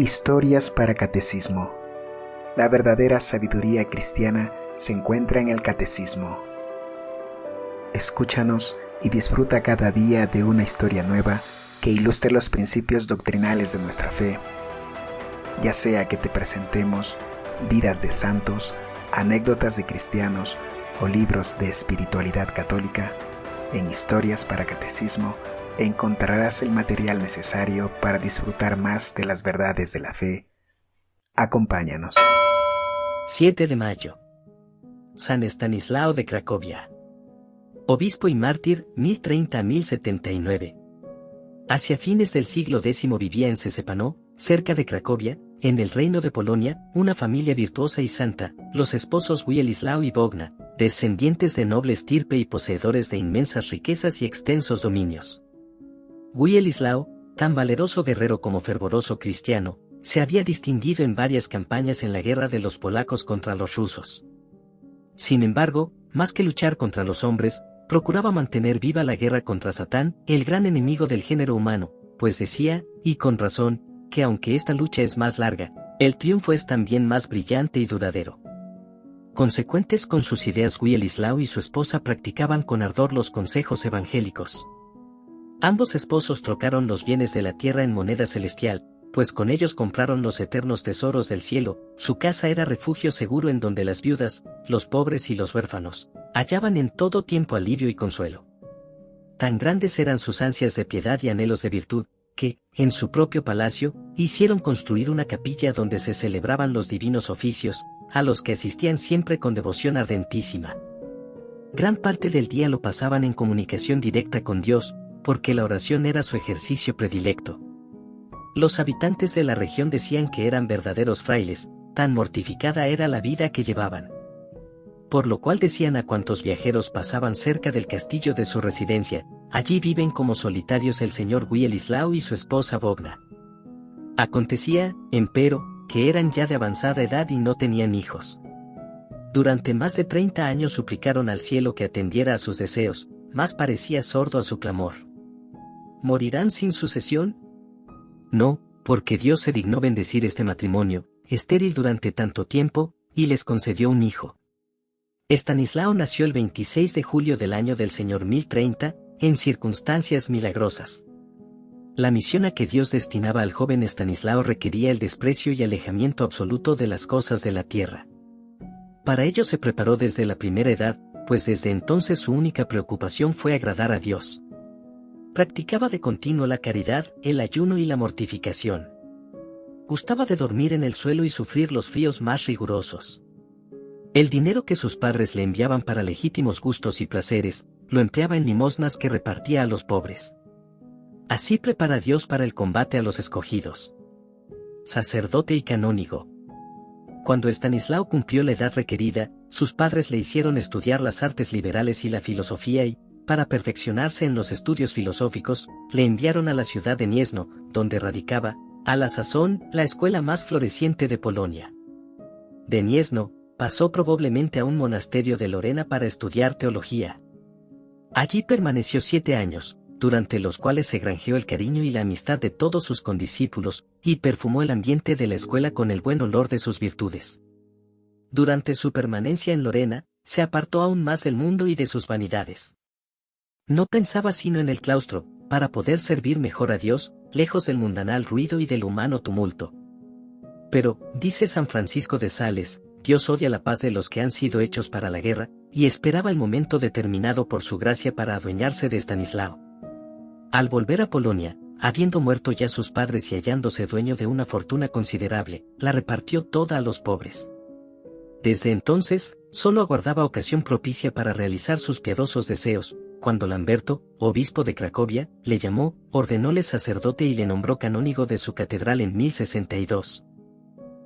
Historias para Catecismo. La verdadera sabiduría cristiana se encuentra en el Catecismo. Escúchanos y disfruta cada día de una historia nueva que ilustre los principios doctrinales de nuestra fe. Ya sea que te presentemos vidas de santos, anécdotas de cristianos o libros de espiritualidad católica, en Historias para Catecismo encontrarás el material necesario para disfrutar más de las verdades de la fe. Acompáñanos. 7 de mayo. San Estanislao de Cracovia. Obispo y mártir, 1030-1079. Hacia fines del siglo X vivía en Sesepano, cerca de Cracovia, en el reino de Polonia, una familia virtuosa y santa, los esposos Wielislao y Bogna, descendientes de noble estirpe y poseedores de inmensas riquezas y extensos dominios. Wielislao, tan valeroso guerrero como fervoroso cristiano, se había distinguido en varias campañas en la guerra de los polacos contra los rusos. Sin embargo, más que luchar contra los hombres, procuraba mantener viva la guerra contra Satán, el gran enemigo del género humano, pues decía, y con razón, que aunque esta lucha es más larga, el triunfo es también más brillante y duradero. Consecuentes con sus ideas, Wielislao y su esposa practicaban con ardor los consejos evangélicos. Ambos esposos trocaron los bienes de la tierra en moneda celestial, pues con ellos compraron los eternos tesoros del cielo. Su casa era refugio seguro en donde las viudas, los pobres y los huérfanos hallaban en todo tiempo alivio y consuelo. Tan grandes eran sus ansias de piedad y anhelos de virtud, que, en su propio palacio, hicieron construir una capilla donde se celebraban los divinos oficios, a los que asistían siempre con devoción ardentísima. Gran parte del día lo pasaban en comunicación directa con Dios, porque la oración era su ejercicio predilecto. Los habitantes de la región decían que eran verdaderos frailes, tan mortificada era la vida que llevaban. Por lo cual decían a cuantos viajeros pasaban cerca del castillo de su residencia, allí viven como solitarios el señor Wielislao y su esposa Bogna. Acontecía, empero, que eran ya de avanzada edad y no tenían hijos. Durante más de 30 años suplicaron al cielo que atendiera a sus deseos, mas parecía sordo a su clamor. ¿Morirán sin sucesión? No, porque Dios se dignó bendecir este matrimonio, estéril durante tanto tiempo, y les concedió un hijo. Estanislao nació el 26 de julio del año del Señor 1030, en circunstancias milagrosas. La misión a que Dios destinaba al joven Estanislao requería el desprecio y alejamiento absoluto de las cosas de la tierra. Para ello se preparó desde la primera edad, pues desde entonces su única preocupación fue agradar a Dios. Practicaba de continuo la caridad, el ayuno y la mortificación. Gustaba de dormir en el suelo y sufrir los fríos más rigurosos. El dinero que sus padres le enviaban para legítimos gustos y placeres, lo empleaba en limosnas que repartía a los pobres. Así prepara Dios para el combate a los escogidos. Sacerdote y canónigo. Cuando Estanislao cumplió la edad requerida, sus padres le hicieron estudiar las artes liberales y la filosofía y, para perfeccionarse en los estudios filosóficos, le enviaron a la ciudad de Gniezno, donde radicaba, a la sazón, la escuela más floreciente de Polonia. De Gniezno, pasó probablemente a un monasterio de Lorena para estudiar teología. Allí permaneció 7 años, durante los cuales se granjeó el cariño y la amistad de todos sus condiscípulos, y perfumó el ambiente de la escuela con el buen olor de sus virtudes. Durante su permanencia en Lorena, se apartó aún más del mundo y de sus vanidades. No pensaba sino en el claustro, para poder servir mejor a Dios, lejos del mundanal ruido y del humano tumulto. Pero, dice San Francisco de Sales, Dios odia la paz de los que han sido hechos para la guerra, y esperaba el momento determinado por su gracia para adueñarse de Estanislao. Al volver a Polonia, habiendo muerto ya sus padres y hallándose dueño de una fortuna considerable, la repartió toda a los pobres. Desde entonces, solo aguardaba ocasión propicia para realizar sus piadosos deseos. Cuando Lamberto, obispo de Cracovia, le llamó, ordenóle sacerdote y le nombró canónigo de su catedral en 1062.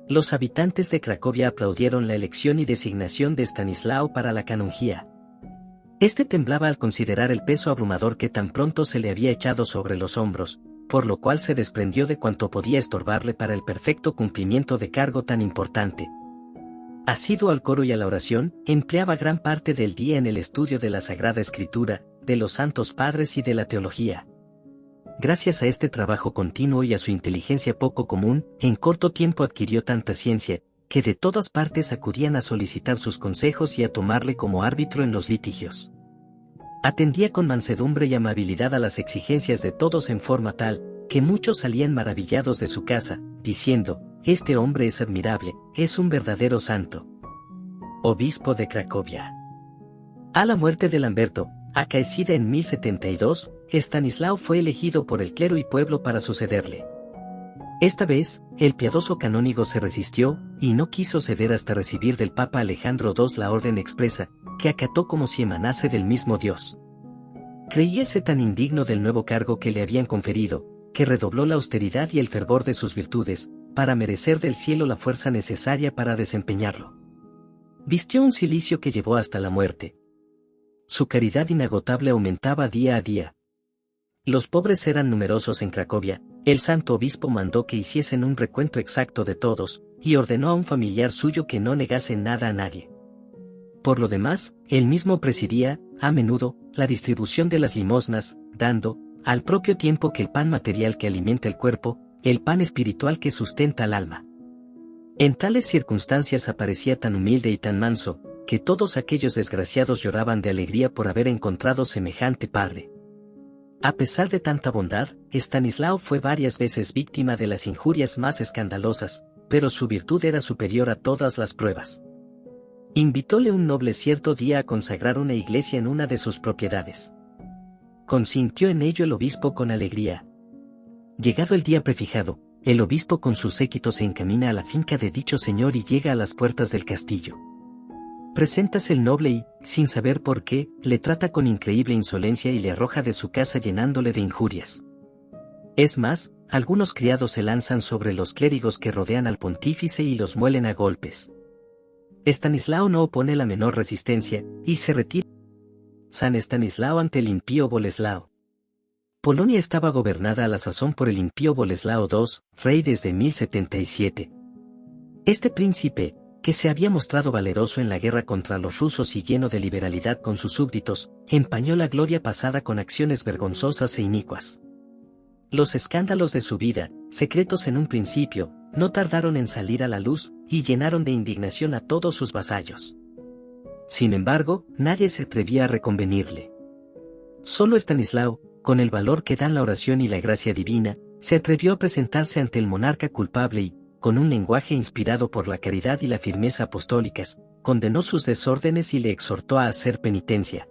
Los habitantes de Cracovia aplaudieron la elección y designación de Estanislao para la canonjía. Este temblaba al considerar el peso abrumador que tan pronto se le había echado sobre los hombros, por lo cual se desprendió de cuanto podía estorbarle para el perfecto cumplimiento de cargo tan importante. Asiduo al coro y a la oración, empleaba gran parte del día en el estudio de la Sagrada Escritura, de los Santos Padres y de la teología. Gracias a este trabajo continuo y a su inteligencia poco común, en corto tiempo adquirió tanta ciencia, que de todas partes acudían a solicitar sus consejos y a tomarle como árbitro en los litigios. Atendía con mansedumbre y amabilidad a las exigencias de todos en forma tal, que muchos salían maravillados de su casa, diciendo: «Este hombre es admirable, es un verdadero santo». Obispo de Cracovia. A la muerte de Lamberto, acaecida en 1072, Estanislao fue elegido por el clero y pueblo para sucederle. Esta vez, el piadoso canónigo se resistió, y no quiso ceder hasta recibir del Papa Alejandro II la orden expresa, que acató como si emanase del mismo Dios. Creíase tan indigno del nuevo cargo que le habían conferido, que redobló la austeridad y el fervor de sus virtudes, para merecer del cielo la fuerza necesaria para desempeñarlo. Vistió un cilicio que llevó hasta la muerte. Su caridad inagotable aumentaba día a día. Los pobres eran numerosos en Cracovia. El santo obispo mandó que hiciesen un recuento exacto de todos, y ordenó a un familiar suyo que no negase nada a nadie. Por lo demás, él mismo presidía, a menudo, la distribución de las limosnas, dando, al propio tiempo que el pan material que alimenta el cuerpo, el pan espiritual que sustenta al alma. En tales circunstancias aparecía tan humilde y tan manso, que todos aquellos desgraciados lloraban de alegría por haber encontrado semejante padre. A pesar de tanta bondad, Estanislao fue varias veces víctima de las injurias más escandalosas, pero su virtud era superior a todas las pruebas. Invitóle un noble cierto día a consagrar una iglesia en una de sus propiedades. Consintió en ello el obispo con alegría. Llegado el día prefijado, el obispo con su séquito se encamina a la finca de dicho señor y llega a las puertas del castillo. Preséntase el noble y, sin saber por qué, le trata con increíble insolencia y le arroja de su casa llenándole de injurias. Es más, algunos criados se lanzan sobre los clérigos que rodean al pontífice y los muelen a golpes. Estanislao no opone la menor resistencia, y se retira. San Estanislao ante el impío Boleslao. Polonia estaba gobernada a la sazón por el impío Boleslao II, rey desde 1077. Este príncipe, que se había mostrado valeroso en la guerra contra los rusos y lleno de liberalidad con sus súbditos, empañó la gloria pasada con acciones vergonzosas e inicuas. Los escándalos de su vida, secretos en un principio, no tardaron en salir a la luz, y llenaron de indignación a todos sus vasallos. Sin embargo, nadie se atrevía a reconvenirle. Solo Estanislao, con el valor que dan la oración y la gracia divina, se atrevió a presentarse ante el monarca culpable y, con un lenguaje inspirado por la caridad y la firmeza apostólicas, condenó sus desórdenes y le exhortó a hacer penitencia.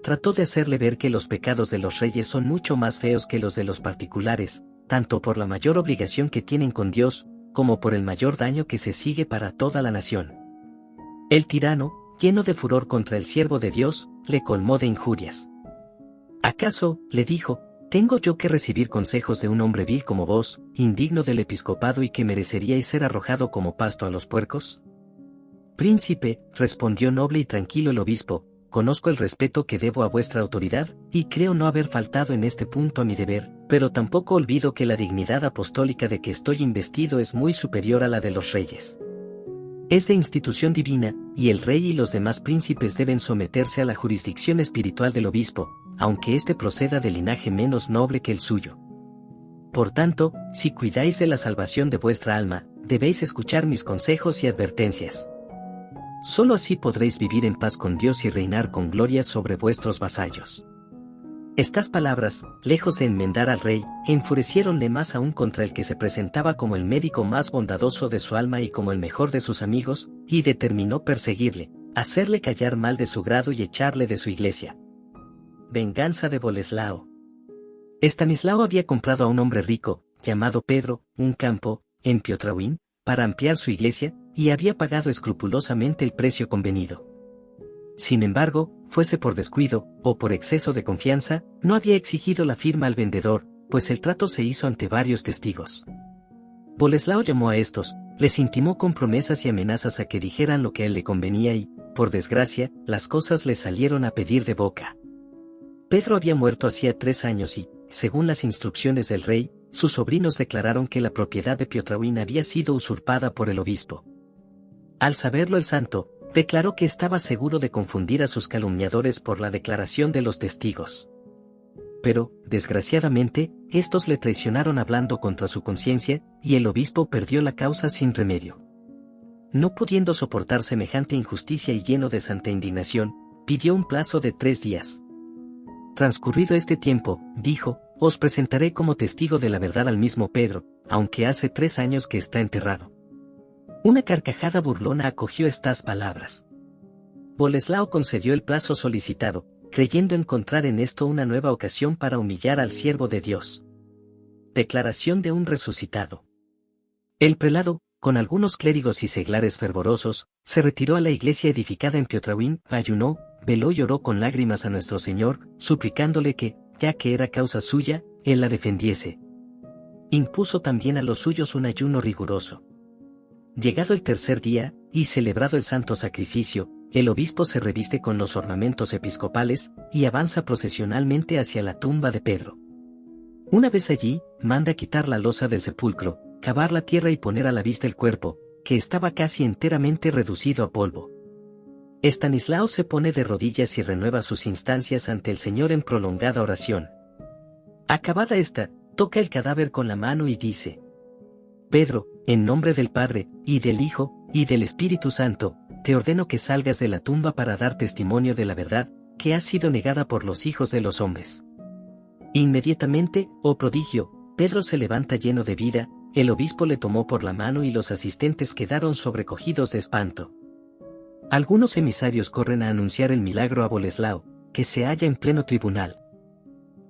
Trató de hacerle ver que los pecados de los reyes son mucho más feos que los de los particulares, tanto por la mayor obligación que tienen con Dios, como por el mayor daño que se sigue para toda la nación. El tirano, lleno de furor contra el siervo de Dios, le colmó de injurias. «¿Acaso, le dijo, tengo yo que recibir consejos de un hombre vil como vos, indigno del episcopado y que mereceríais ser arrojado como pasto a los puercos?» «Príncipe», respondió noble y tranquilo el obispo, «conozco el respeto que debo a vuestra autoridad, y creo no haber faltado en este punto a mi deber, pero tampoco olvido que la dignidad apostólica de que estoy investido es muy superior a la de los reyes. Es de institución divina, y el rey y los demás príncipes deben someterse a la jurisdicción espiritual del obispo, aunque éste proceda de linaje menos noble que el suyo. Por tanto, si cuidáis de la salvación de vuestra alma, debéis escuchar mis consejos y advertencias. Solo así podréis vivir en paz con Dios y reinar con gloria sobre vuestros vasallos». Estas palabras, lejos de enmendar al rey, enfurecieronle más aún contra el que se presentaba como el médico más bondadoso de su alma y como el mejor de sus amigos, y determinó perseguirle, hacerle callar mal de su grado y echarle de su iglesia. Venganza de Boleslao. Estanislao había comprado a un hombre rico, llamado Pedro, un campo, en Piotrowin, para ampliar su iglesia, y había pagado escrupulosamente el precio convenido. Sin embargo, fuese por descuido, o por exceso de confianza, no había exigido la firma al vendedor, pues el trato se hizo ante varios testigos. Boleslao llamó a estos, les intimó con promesas y amenazas a que dijeran lo que a él le convenía y, por desgracia, las cosas le salieron a pedir de boca. Pedro había muerto hacía 3 años y, según las instrucciones del rey, sus sobrinos declararon que la propiedad de Piotrowin había sido usurpada por el obispo. Al saberlo el santo, declaró que estaba seguro de confundir a sus calumniadores por la declaración de los testigos. pero, desgraciadamente, estos le traicionaron hablando contra su conciencia, y el obispo perdió la causa sin remedio. No pudiendo soportar semejante injusticia y lleno de santa indignación, pidió un plazo de 3 días. Transcurrido este tiempo, dijo, os presentaré como testigo de la verdad al mismo Pedro, aunque hace 3 años que está enterrado. Una carcajada burlona acogió estas palabras. Boleslao concedió el plazo solicitado, creyendo encontrar en esto una nueva ocasión para humillar al siervo de Dios. Declaración de un resucitado. El prelado, con algunos clérigos y seglares fervorosos, se retiró a la iglesia edificada en Piotrauín, ayunó, veló y oró con lágrimas a nuestro Señor, suplicándole que, ya que era causa suya, él la defendiese. Impuso también a los suyos un ayuno riguroso. Llegado el 3er día, y celebrado el santo sacrificio, el obispo se reviste con los ornamentos episcopales, y avanza procesionalmente hacia la tumba de Pedro. Una vez allí, manda quitar la losa del sepulcro, cavar la tierra y poner a la vista el cuerpo, que estaba casi enteramente reducido a polvo. Estanislao se pone de rodillas y renueva sus instancias ante el Señor en prolongada oración. Acabada esta, toca el cadáver con la mano y dice: Pedro, en nombre del Padre, y del Hijo, y del Espíritu Santo, te ordeno que salgas de la tumba para dar testimonio de la verdad, que ha sido negada por los hijos de los hombres. Inmediatamente, oh prodigio, Pedro se levanta lleno de vida, el obispo le tomó por la mano y los asistentes quedaron sobrecogidos de espanto. Algunos emisarios corren a anunciar el milagro a Boleslao, que se halla en pleno tribunal.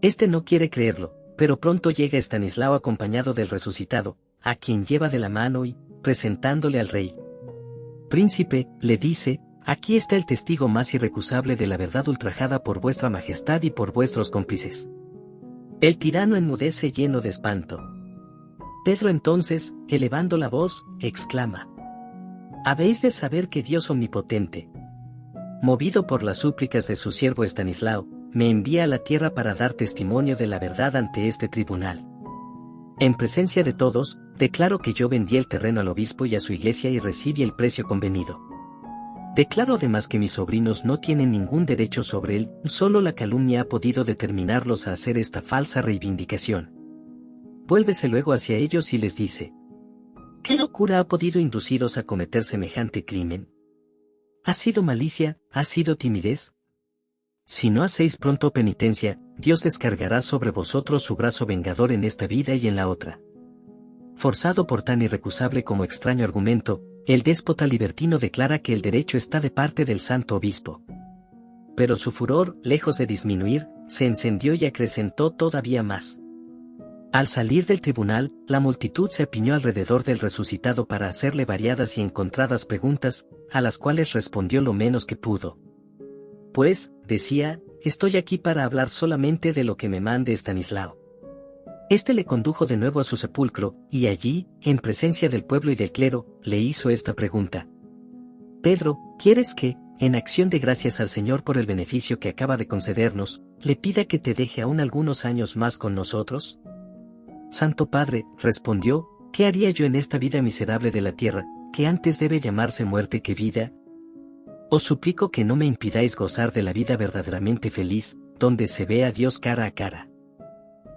Este no quiere creerlo, pero pronto llega Estanislao acompañado del resucitado, a quien lleva de la mano y, presentándole al rey. Príncipe, le dice, aquí está el testigo más irrecusable de la verdad ultrajada por vuestra majestad y por vuestros cómplices. El tirano enmudece lleno de espanto. Pedro entonces, elevando la voz, exclama: habéis de saber que Dios omnipotente, movido por las súplicas de su siervo Estanislao, me envía a la tierra para dar testimonio de la verdad ante este tribunal. En presencia de todos, declaro que yo vendí el terreno al obispo y a su iglesia y recibí el precio convenido. Declaro además que mis sobrinos no tienen ningún derecho sobre él, solo la calumnia ha podido determinarlos a hacer esta falsa reivindicación. Vuélvese luego hacia ellos y les dice: ¿qué locura ha podido induciros a cometer semejante crimen? ¿Ha sido malicia? ¿Ha sido timidez? Si no hacéis pronto penitencia, Dios descargará sobre vosotros su brazo vengador en esta vida y en la otra. Forzado por tan irrecusable como extraño argumento, el déspota libertino declara que el derecho está de parte del santo obispo. Pero su furor, lejos de disminuir, se encendió y acrecentó todavía más. Al salir del tribunal, la multitud se apiñó alrededor del resucitado para hacerle variadas y encontradas preguntas, a las cuales respondió lo menos que pudo. Pues, decía, estoy aquí para hablar solamente de lo que me mande Estanislao. Este le condujo de nuevo a su sepulcro, y allí, en presencia del pueblo y del clero, le hizo esta pregunta: Pedro, ¿quieres que, en acción de gracias al Señor por el beneficio que acaba de concedernos, le pida que te deje aún algunos años más con nosotros? Santo Padre, respondió, ¿qué haría yo en esta vida miserable de la tierra, que antes debe llamarse muerte que vida? Os suplico que no me impidáis gozar de la vida verdaderamente feliz, donde se ve a Dios cara a cara.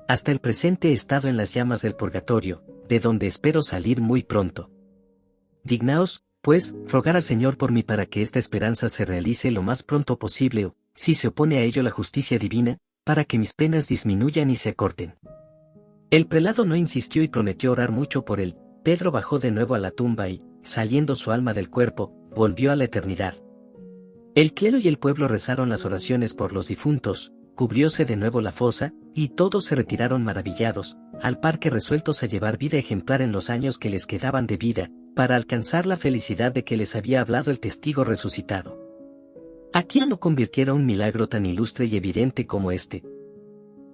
Hasta el presente he estado en las llamas del purgatorio, de donde espero salir muy pronto. Dignaos, pues, rogar al Señor por mí para que esta esperanza se realice lo más pronto posible o, si se opone a ello la justicia divina, para que mis penas disminuyan y se acorten. El prelado no insistió y prometió orar mucho por él. Pedro bajó de nuevo a la tumba y, saliendo su alma del cuerpo, volvió a la eternidad. El clero y el pueblo rezaron las oraciones por los difuntos, cubrióse de nuevo la fosa, y todos se retiraron maravillados, al par que resueltos a llevar vida ejemplar en los años que les quedaban de vida, para alcanzar la felicidad de que les había hablado el testigo resucitado. ¿A quién no convirtiera un milagro tan ilustre y evidente como este?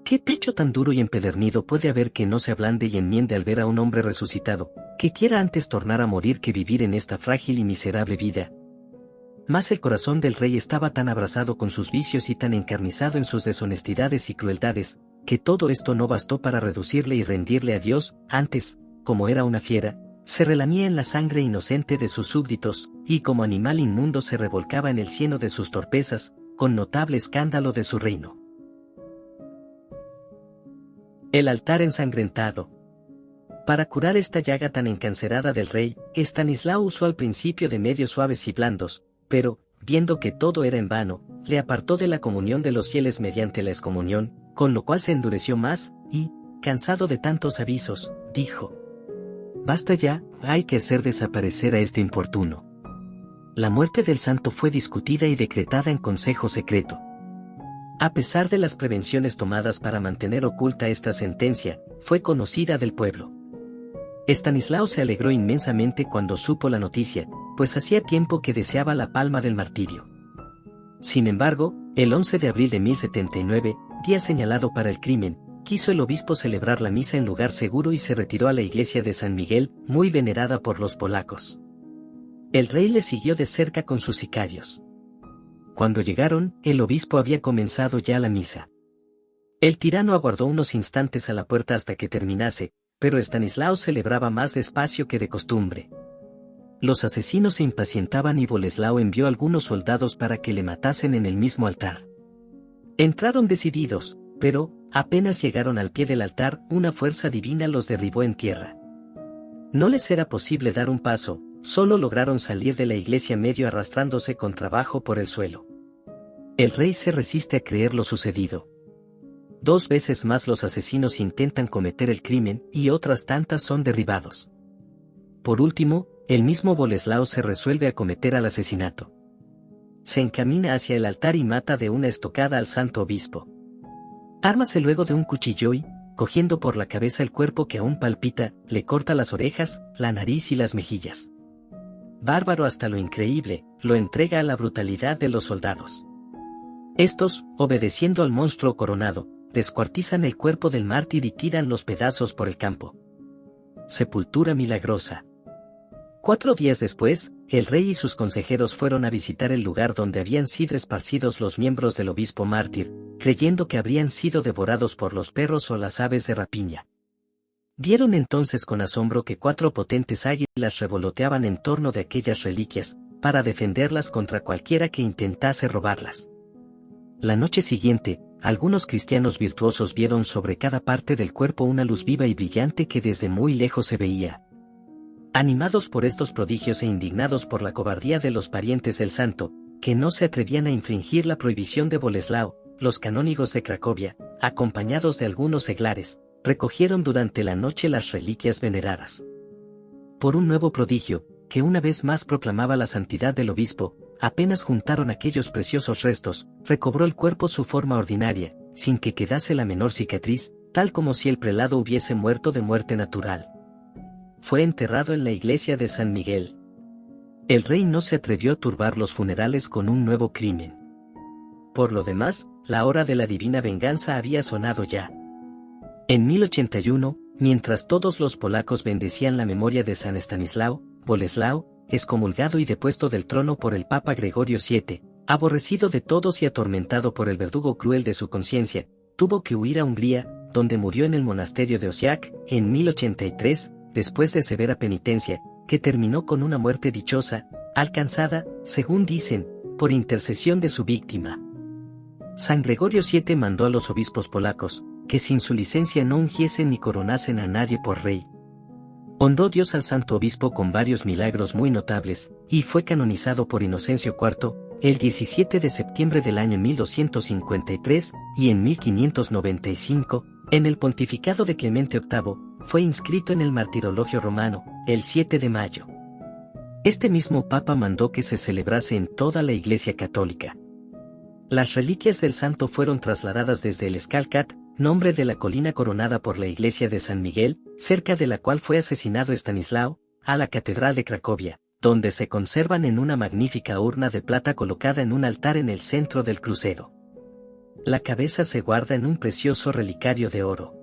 ¿Qué pecho tan duro y empedernido puede haber que no se ablande y enmiende al ver a un hombre resucitado, que quiera antes tornar a morir que vivir en esta frágil y miserable vida? Mas el corazón del rey estaba tan abrasado con sus vicios y tan encarnizado en sus deshonestidades y crueldades, que todo esto no bastó para reducirle y rendirle a Dios. Antes, como era una fiera, se relamía en la sangre inocente de sus súbditos, y como animal inmundo se revolcaba en el cieno de sus torpezas, con notable escándalo de su reino. El altar ensangrentado. Para curar esta llaga tan encancerada del rey, Estanislao usó al principio de medios suaves y blandos, pero, viendo que todo era en vano, le apartó de la comunión de los fieles mediante la excomunión, con lo cual se endureció más, y, cansado de tantos avisos, dijo: «Basta ya, hay que hacer desaparecer a este importuno». La muerte del santo fue discutida y decretada en consejo secreto. A pesar de las prevenciones tomadas para mantener oculta esta sentencia, fue conocida del pueblo. Estanislao se alegró inmensamente cuando supo la noticia, pues hacía tiempo que deseaba la palma del martirio. Sin embargo, el 11 de abril de 1079, día señalado para el crimen, quiso el obispo celebrar la misa en lugar seguro y se retiró a la iglesia de San Miguel, muy venerada por los polacos. El rey le siguió de cerca con sus sicarios. Cuando llegaron, el obispo había comenzado ya la misa. El tirano aguardó unos instantes a la puerta hasta que terminase, pero Estanislao celebraba más despacio que de costumbre. Los asesinos se impacientaban y Boleslao envió algunos soldados para que le matasen en el mismo altar. Entraron decididos, pero, apenas llegaron al pie del altar, una fuerza divina los derribó en tierra. No les era posible dar un paso, solo lograron salir de la iglesia medio arrastrándose con trabajo por el suelo. El rey se resiste a creer lo sucedido. 2 veces más los asesinos intentan cometer el crimen y otras tantas son derribados. Por último, el mismo Boleslao se resuelve a cometer el asesinato. Se encamina hacia el altar y mata de una estocada al santo obispo. Ármase luego de un cuchillo y, cogiendo por la cabeza el cuerpo que aún palpita, le corta las orejas, la nariz y las mejillas. Bárbaro hasta lo increíble, lo entrega a la brutalidad de los soldados. Estos, obedeciendo al monstruo coronado, descuartizan el cuerpo del mártir y tiran los pedazos por el campo. Sepultura milagrosa. 4 días después, el rey y sus consejeros fueron a visitar el lugar donde habían sido esparcidos los miembros del obispo mártir, creyendo que habrían sido devorados por los perros o las aves de rapiña. Vieron entonces con asombro que 4 potentes águilas revoloteaban en torno de aquellas reliquias, para defenderlas contra cualquiera que intentase robarlas. La noche siguiente, algunos cristianos virtuosos vieron sobre cada parte del cuerpo una luz viva y brillante que desde muy lejos se veía. Animados por estos prodigios e indignados por la cobardía de los parientes del santo, que no se atrevían a infringir la prohibición de Boleslao, los canónigos de Cracovia, acompañados de algunos seglares, recogieron durante la noche las reliquias veneradas. Por un nuevo prodigio, que una vez más proclamaba la santidad del obispo, apenas juntaron aquellos preciosos restos, recobró el cuerpo su forma ordinaria, sin que quedase la menor cicatriz, tal como si el prelado hubiese muerto de muerte natural. Fue enterrado en la iglesia de San Miguel. El rey no se atrevió a turbar los funerales con un nuevo crimen. Por lo demás, la hora de la divina venganza había sonado ya. En 1081, mientras todos los polacos bendecían la memoria de San Estanislao, Boleslao, excomulgado y depuesto del trono por el Papa Gregorio VII, aborrecido de todos y atormentado por el verdugo cruel de su conciencia, tuvo que huir a Hungría, donde murió en el monasterio de Osiac, en 1083, después de severa penitencia, que terminó con una muerte dichosa, alcanzada, según dicen, por intercesión de su víctima. San Gregorio VII mandó a los obispos polacos, que sin su licencia no ungiesen ni coronasen a nadie por rey. Honró Dios al santo obispo con varios milagros muy notables, y fue canonizado por Inocencio IV, el 17 de septiembre del año 1253, y en 1595, en el pontificado de Clemente VIII, fue inscrito en el martirologio romano, el 7 de mayo. Este mismo papa mandó que se celebrase en toda la Iglesia católica. Las reliquias del santo fueron trasladadas desde el Skalkat, nombre de la colina coronada por la iglesia de San Miguel, cerca de la cual fue asesinado Estanislao, a la catedral de Cracovia, donde se conservan en una magnífica urna de plata colocada en un altar en el centro del crucero. La cabeza se guarda en un precioso relicario de oro.